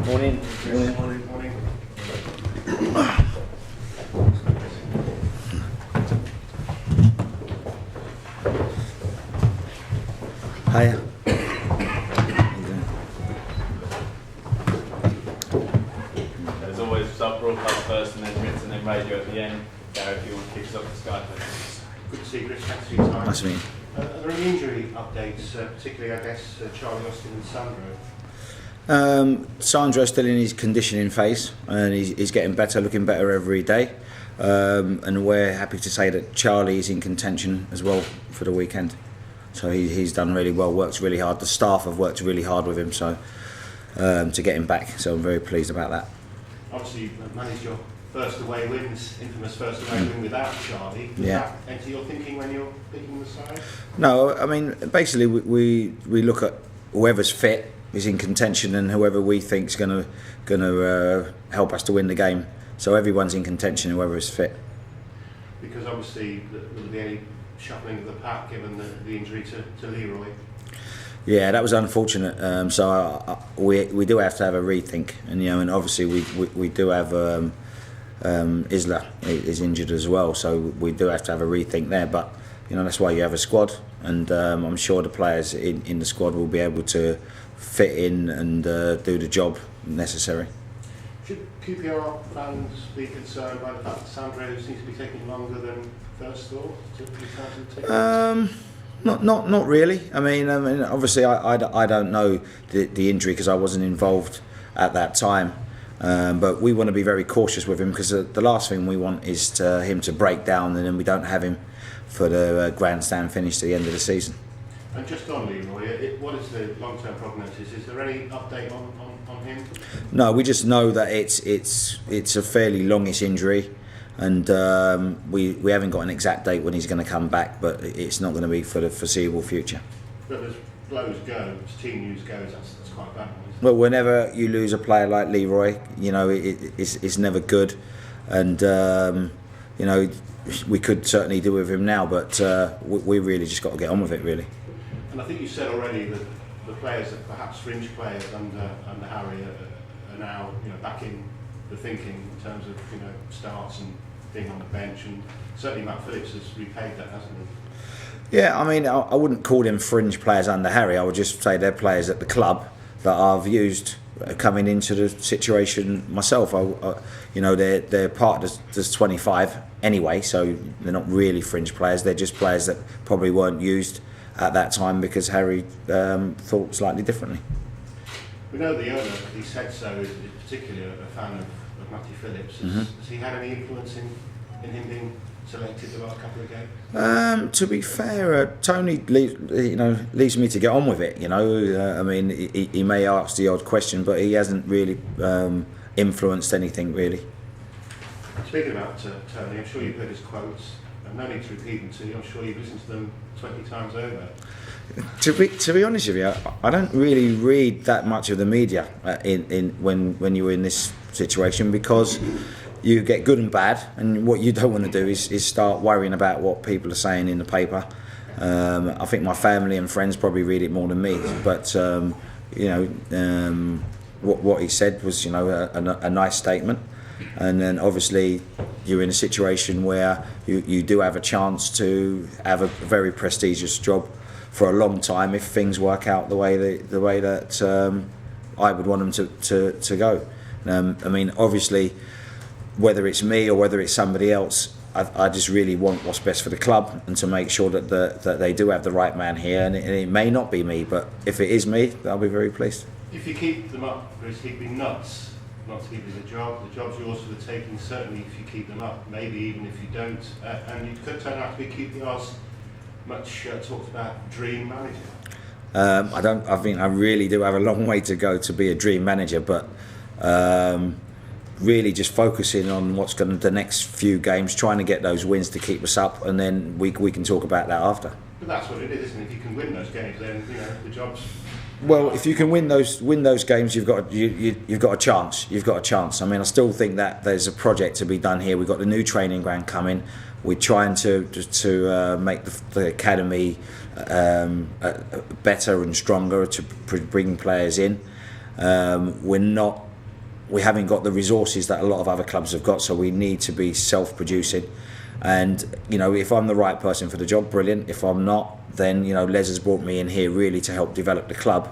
Morning. Morning. Hiya. There's always sub-broadcast first and then written and then radio at the end. Gary, if you want to kick us off the Skype. Good to see you, Rich. Thanks for your time. Nice to meet you. Are there any injury updates, particularly, I guess, Charlie Austin and Sandro? Sandro's still in his conditioning phase and he's getting better, looking better every day. And we're happy to say that Charlie is in contention as well for the weekend. So he's done really well, worked really hard. The staff have worked really hard with him to get him back. So I'm very pleased about that. Obviously, you've managed your first away win, this infamous first away win without Charlie. Does that enter your thinking when you're picking the side? No, I mean, basically we look at whoever's fit is in contention and whoever we think is going to help us to win the game. So everyone's in contention, whoever is fit. Because obviously will there be any shuffling of the pack given the injury to Leroy? Yeah, that was unfortunate. We do have to have a rethink, and obviously we do have Isla is injured as well, so we do have to have a rethink there. But that's why you have a squad, and I'm sure the players in the squad will be able to fit in and do the job necessary. Should QPR fans be concerned by the fact that Sandro seems to be taking longer than first thought to Not really. I mean, obviously I don't know the injury because I wasn't involved at that time. But we want to be very cautious with him because the last thing we want is him to break down and then we don't have him for the grandstand finish to the end of the season. And just on Leroy, what is the long-term prognosis? Is there any update on him? No, we just know that it's a fairly longish injury, and we haven't got an exact date when he's going to come back, but it's not going to be for the foreseeable future. But as blows go, as team news goes, that's quite bad. Well, whenever you lose a player like Leroy, it's never good, and we could certainly do with him now, but we really just got to get on with it, really. And I think you said already that the players that perhaps fringe players under Harry are now back in the thinking in terms of starts and being on the bench, and certainly Matt Phillips has repaid that, hasn't he? Yeah, I mean, I wouldn't call them fringe players under Harry. I would just say they're players at the club that I've used coming into the situation myself. They're part of the 25 anyway, so they're not really fringe players. They're just players that probably weren't used at that time because Harry thought slightly differently. We know the owner, he said so, is particularly a fan of Matty Phillips. Has he had any influence in him being selected the last couple of games? To be fair, Tony leaves me to get on with it. I mean, he may ask the odd question, but he hasn't really influenced anything really. Speaking about Tony, I'm sure you've heard his quotes. No need to repeat them to you. I'm sure you've listened to them 20 times over. To be honest with you, I don't really read that much of the media when you're in this situation because you get good and bad, and what you don't want to do is start worrying about what people are saying in the paper. I think my family and friends probably read it more than me, but what he said was a nice statement. And then obviously you're in a situation where you do have a chance to have a very prestigious job for a long time if things work out the way that I would want them to go. I mean, obviously, whether it's me or whether it's somebody else, I just really want what's best for the club and to make sure that they do have the right man here. And it may not be me, but if it is me, I'll be very pleased. If you keep them up, Chris, he'd be nuts not to give you the job. The job's yours for the taking, certainly if you keep them up, maybe even if you don't. And you could turn out to be QPR's much talked about dream manager. I think I really do have a long way to go to be a dream manager, but really just focusing on what's going to the next few games, trying to get those wins to keep us up, and then we can talk about that after. But that's what it is, isn't it? If you can win those games, then the job's. Well, if you can win those games, you've got a chance. You've got a chance. I mean, I still think that there's a project to be done here. We've got the new training ground coming. We're trying to make the academy better and stronger to bring players in. We're not we haven't got the resources that a lot of other clubs have got, so we need to be self-producing. And you know, if I'm the right person for the job, brilliant. If I'm not, then you know, Les has brought me in here really to help develop the club,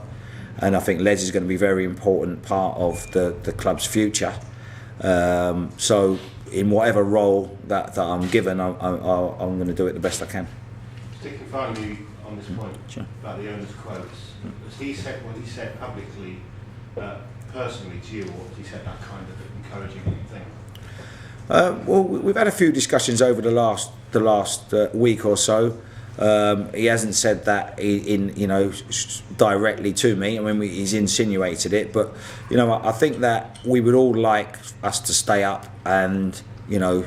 and I think Les is going to be a very important part of the club's future. So in whatever role that I'm given, I'm going to do it the best I can. Sticking finally on this point Sure. about the owner's quotes, has he said what he said publicly, personally to you, or has he said that kind of encouraging thing? Well, we've had a few discussions over the last week or so. He hasn't said that directly to me. I mean, he's insinuated it, but you know, I think that we would all like us to stay up, and you know,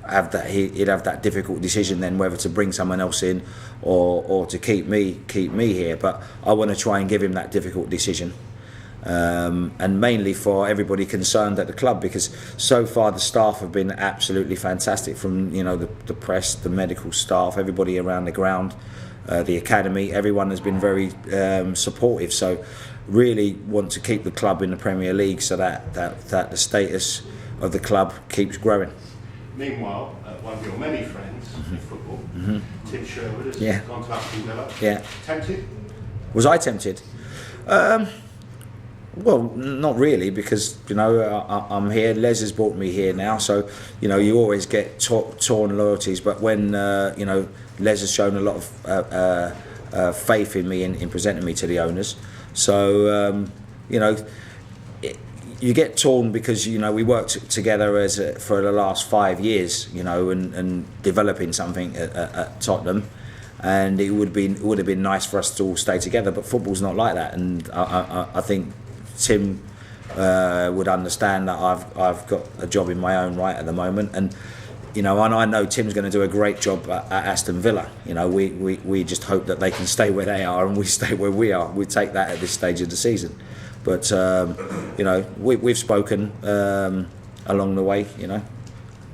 he'd have that difficult decision then whether to bring someone else in or to keep me here. But I want to try and give him that difficult decision. And mainly for everybody concerned at the club, because so far the staff have been absolutely fantastic, from you know, the press, the medical staff, everybody around the ground, the academy, everyone has been very supportive. So really want to keep the club in the Premier League so that the status of the club keeps growing. Meanwhile, one of your many friends in football, Tim Sherwood, has gone to Aston Villa. Yeah. Tempted? Was I tempted? Well, not really, because you know, I'm here. Les has brought me here now, so you know, you always get torn loyalties. But when you know, Les has shown a lot of faith in me in presenting me to the owners, so you know, you get torn because you know, we worked together for the last 5 years, you know, and developing something at Tottenham. And it would have been nice for us to all stay together, but football's not like that, and I think Tim would understand that I've got a job in my own right at the moment, and you know, and I know Tim's going to do a great job at Aston Villa. You know, we just hope that they can stay where they are and we stay where we are. We take that at this stage of the season, but you know, we've spoken along the way. You know,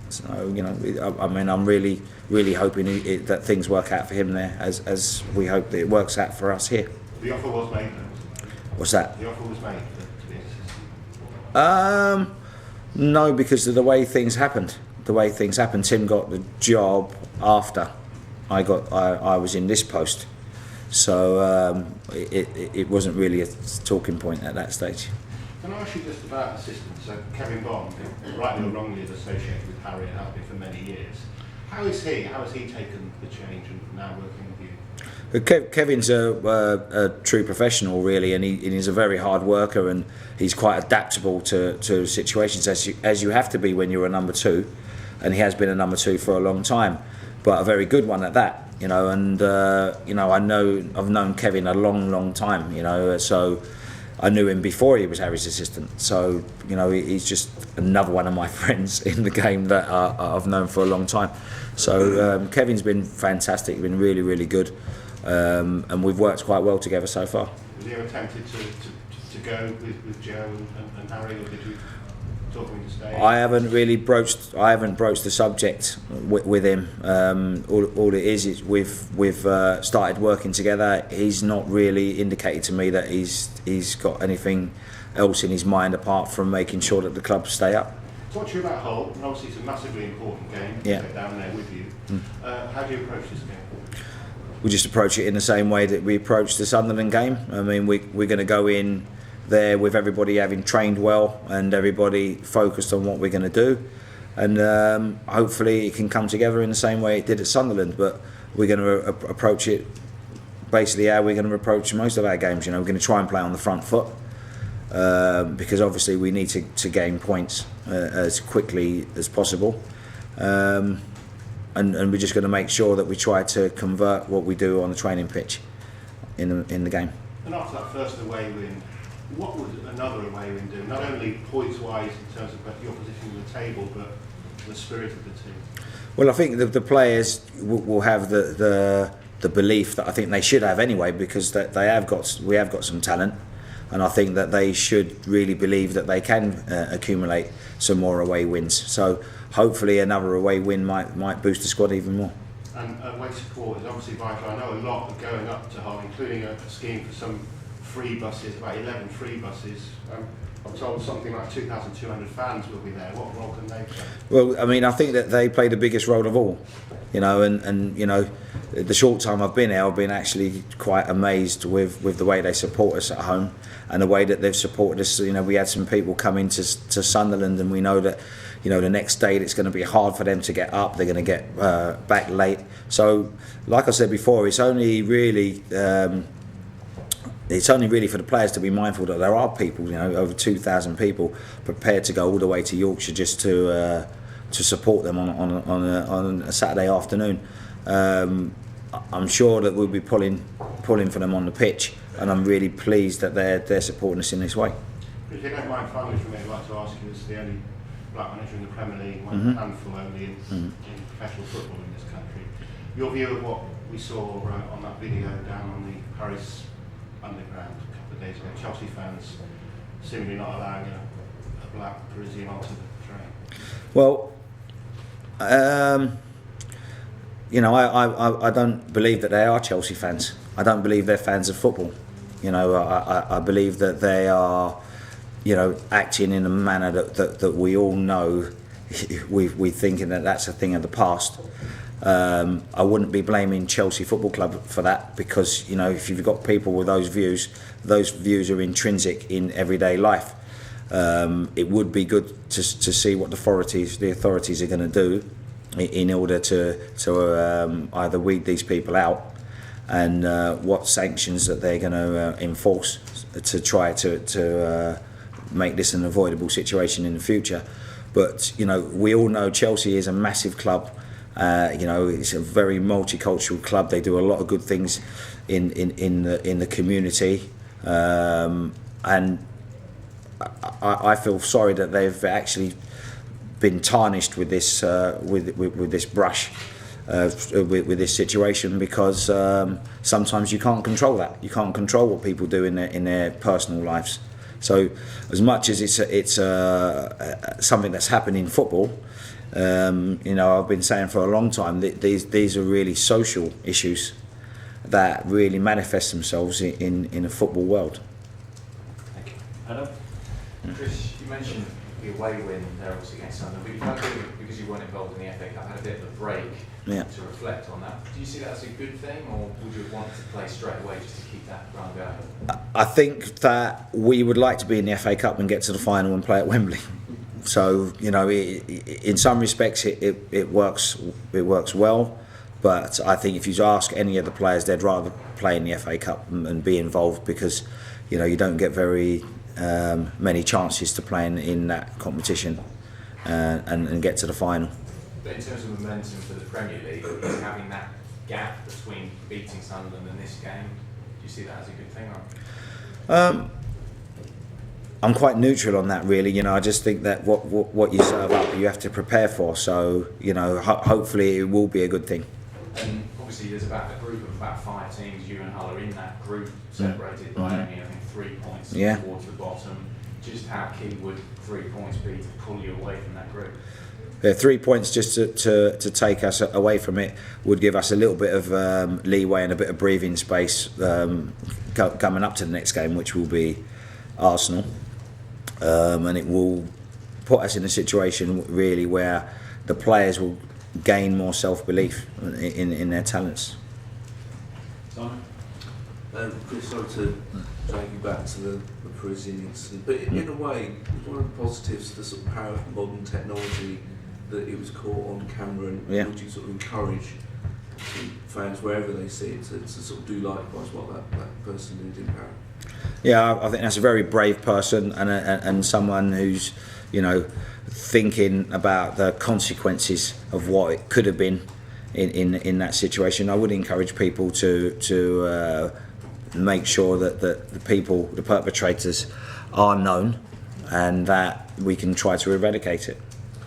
so you know, I mean, I'm really hoping that things work out for him there, as we hope that it works out for us here. The offer was made. What's that? The offer was made to be assistant. No, because of the way things happened. Tim got the job after I was in this post, so it wasn't really a talking point at that stage. Can I ask you just about assistants? So Kevin Bond, rightly or wrongly, is associated with Harry and has been for many years. How has he taken the change and now working with you? Kevin's a true professional, really, and he's a very hard worker, and he's quite adaptable to situations, as you have to be when you're a number two, and he has been a number two for a long time, but a very good one at that, you know. And you know, I've known Kevin a long time, you know, so I knew him before he was Harry's assistant. So you know, he's just another one of my friends in the game that I've known for a long time. So Kevin's been fantastic, been really good. And we've worked quite well together so far. Was you ever tempted to go with Joe and Harry, or did you talk him to stay? I haven't broached the subject with him. All it is we've started working together. He's not really indicated to me that he's got anything else in his mind apart from making sure that the club stay up. Talk to you about Hull. Obviously, it's a massively important game. Yeah. Get down there with you. How do you approach this game? We just approach it in the same way that we approached the Sunderland game. I mean, we're going to go in there with everybody having trained well and everybody focused on what we're going to do, and hopefully it can come together in the same way it did at Sunderland. But we're going to approach it basically how we're going to approach most of our games. You know, we're going to try and play on the front foot because obviously we need to gain points as quickly as possible. And we're just going to make sure that we try to convert what we do on the training pitch in the game. And after that first away win, what would another away win do? Not only points-wise in terms of your position in the table, but the spirit of the team. Well, I think the players will have the belief that I think they should have anyway, because we have got some talent, and I think that they should really believe that they can accumulate some more away wins. So hopefully another away win might boost the squad even more. And away support is obviously vital. I know a lot are going up to Hull, including a scheme for some free buses, about 11 free buses. I'm told something like 2,200 fans will be there. What role can they play? Well, I mean, I think that they play the biggest role of all, you know, and you know, the short time I've been here, I've been actually quite amazed with the way they support us at home and the way that they've supported us. You know, we had some people come into Sunderland, and we know that, you know, the next day it's going to be hard for them to get up. They're going to get back late. So, like I said before, it's only really for the players to be mindful that there are people, you know, over 2,000 people prepared to go all the way to Yorkshire just to support them on a Saturday afternoon. I'm sure that we'll be pulling for them on the pitch, and I'm really pleased that they're supporting us in this way. If you don't mind, finally for me, I'd like to ask you, as the only black manager in the Premier League, one handful only in professional football in this country, your view of what we saw on that video down on the Paris Underground a couple of days ago, Chelsea fans seemingly not allowing a black Parisian onto the train. Well, you know, I don't believe that they are Chelsea fans. I don't believe they're fans of football. You know, I believe that they are, you know, acting in a manner that we all know we're thinking that that's a thing of the past. I wouldn't be blaming Chelsea Football Club for that, because, you know, if you've got people with those views are intrinsic in everyday life. It would be good to see what the authorities are going to do in order to either weed these people out, and what sanctions that they're going to enforce to try to make this an avoidable situation in the future. But, you know, we all know Chelsea is a massive club. You know, it's a very multicultural club. They do a lot of good things in the community, and I feel sorry that they've actually been tarnished with this with this brush, with this situation, because sometimes you can't control that. You can't control what people do in their personal lives. So, as much as it's something that's happened in football, you know, I've been saying for a long time that these are really social issues that really manifest themselves in a football world. Thank you. Adam? Chris, you mentioned the away win there obviously against Sunderland, but you've had because you weren't involved in the FA Cup, had a bit of a break to reflect on that. Do you see that as a good thing, or would you want to play straight away just to keep that run going? I think that we would like to be in the FA Cup and get to the final and play at Wembley. So, you know, in some respects it works well, but I think if you ask any of the players, they'd rather play in the FA Cup and be involved, because, you know, you don't get very many chances to play in that competition and get to the final. But in terms of momentum for the Premier League, is having that gap between beating Sunderland and this game, do you see that as a good thing? Or? I'm quite neutral on that, really. You know, I just think that what you serve up, you have to prepare for. So, you know, hopefully it will be a good thing. And obviously there's about a group of about 5 teams. You and Hull are in that group, separated by only, I think, 3 points towards the bottom. Just how key would 3 points be to pull you away from that group? 3 points just to take us away from it would give us a little bit of leeway and a bit of breathing space coming up to the next game, which will be Arsenal. And it will put us in a situation really where the players will gain more self-belief in their talents. Simon? Chris, sorry to drag you back to the Parisian incident, but in a way, one of the positives, the sort of power of modern technology, that it was caught on camera, and would you sort of encourage fans wherever they see it to sort of do likewise what that person did in Paris? Yeah, I think that's a very brave person and someone who's, you know, thinking about the consequences of what it could have been in that situation. I would encourage people to make sure that the perpetrators, are known, and that we can try to eradicate it.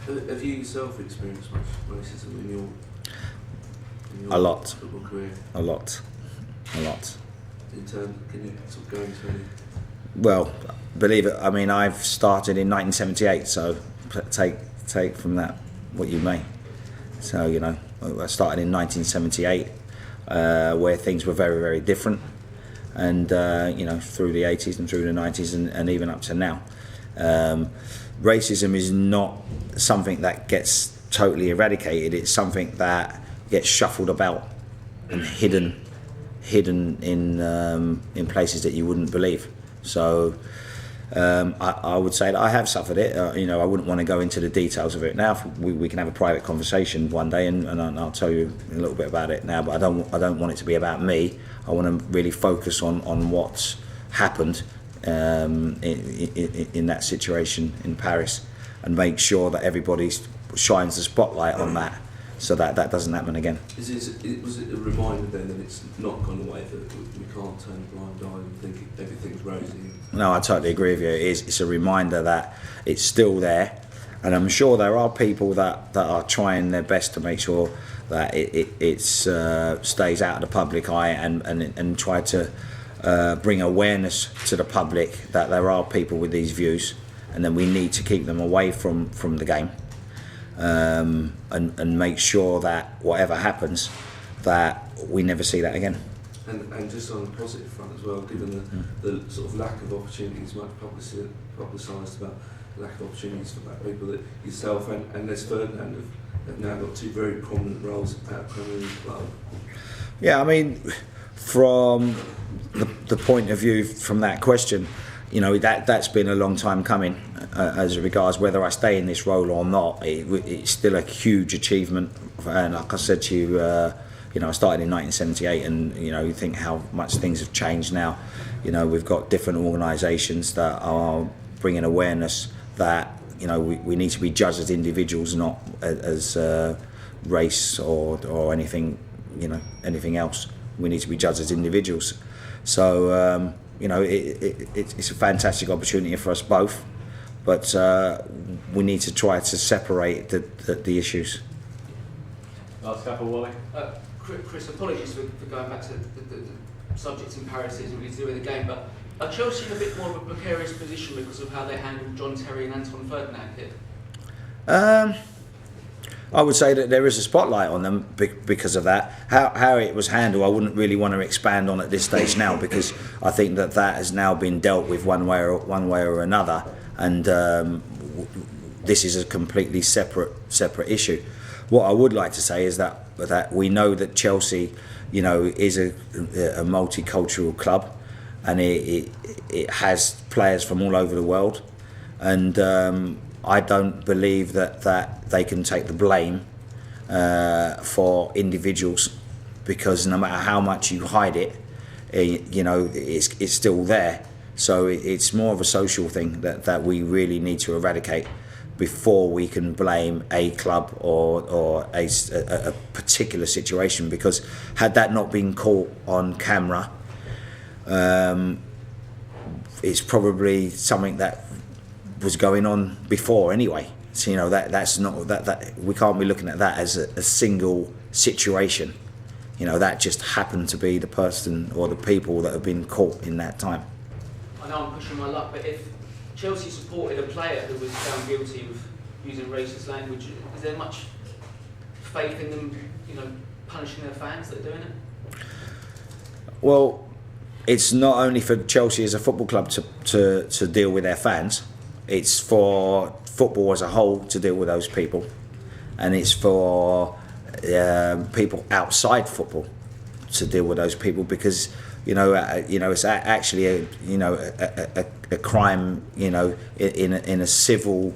Have you yourself experienced much racism in your A lot. football career? A lot. In terms, can you sort of go into any? Well, believe it, I mean, I've started in 1978, so take from that what you may. So, you know, I started in 1978, where things were very, very different. and you know, through the 80s and through the 90s and even up to now. Racism is not something that gets totally eradicated. It's something that gets shuffled about and hidden in places that you wouldn't believe. So I would say that I have suffered it. You know, I wouldn't want to go into the details of it now. We can have a private conversation one day, and I'll tell you a little bit about it now. But I don't want it to be about me. I want to really focus on what's happened in that situation in Paris, and make sure that everybody shines the spotlight on that, so that doesn't happen again. Was it a reminder then that it's not gone away, that we can't turn a blind eye and think everything's rosy? No, I totally agree with you. It's a reminder that it's still there, and I'm sure there are people that are trying their best to make sure that it stays out of the public eye, and try to bring awareness to the public that there are people with these views, and then we need to keep them away from the game, and make sure that whatever happens, that we never see that again. And just on the positive front as well, given the sort of lack of opportunities, much publicised about lack of opportunities for black people, that yourself and Les Ferdinand have now got two very prominent roles at Premier League club. Yeah, I mean, from the point of view from that question, you know, that's been a long time coming. As regards whether I stay in this role or not, it's still a huge achievement. And like I said to you, you know, I started in 1978, and you know, you think how much things have changed now. You know, we've got different organisations that are bringing awareness that, you know, we need to be judged as individuals, not as race or anything, you know, anything else. We need to be judged as individuals. So you know, it's a fantastic opportunity for us both, but we need to try to separate the issues. Last couple, Wally. Chris, apologies for going back to the subjects in Paris isn't really to do with the game, but are Chelsea in a bit more of a precarious position because of how they handled John Terry and Anton Ferdinand here? I would say that there is a spotlight on them because of that. How it was handled, I wouldn't really want to expand on at this stage now, because I think that has now been dealt with one way or another, and this is a completely separate issue. What I would like to say is that we know that Chelsea, you know, is a multicultural club, and it has players from all over the world, and I don't believe that they can take the blame for individuals, because no matter how much you hide it, you know, it's still there. So it's more of a social thing that we really need to eradicate before we can blame a club or a particular situation, because had that not been caught on camera, it's probably something that was going on before anyway. So, you know, that's not that we can't be looking at that as a single situation. You know, that just happened to be the person or the people that have been caught in that time. I know I'm pushing my luck, but if Chelsea supported a player who was found guilty of using racist language, is there much faith in them, you know, punishing their fans that are doing it? Well, it's not only for Chelsea as a football club to deal with their fans. It's for football as a whole to deal with those people, and it's for people outside football to deal with those people, because you know it's actually a crime, you know, in a civil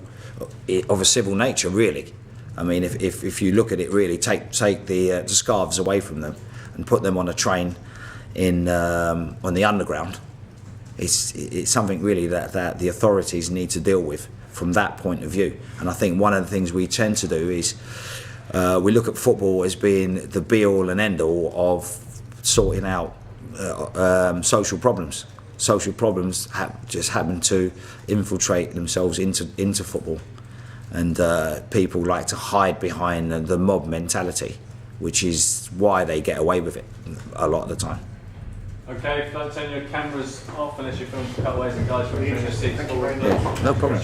of a civil nature, really. I mean, if you look at it, really take the scarves away from them and put them on a train on the underground. It's something really that the authorities need to deal with from that point of view. And I think one of the things we tend to do is we look at football as being the be-all and end-all of sorting out social problems. Social problems just happen to infiltrate themselves into football, and people like to hide behind the mob mentality, which is why they get away with it a lot of the time. Okay, if you like to turn your cameras off unless you're filming cutaways and guys from your seats forward. No problem.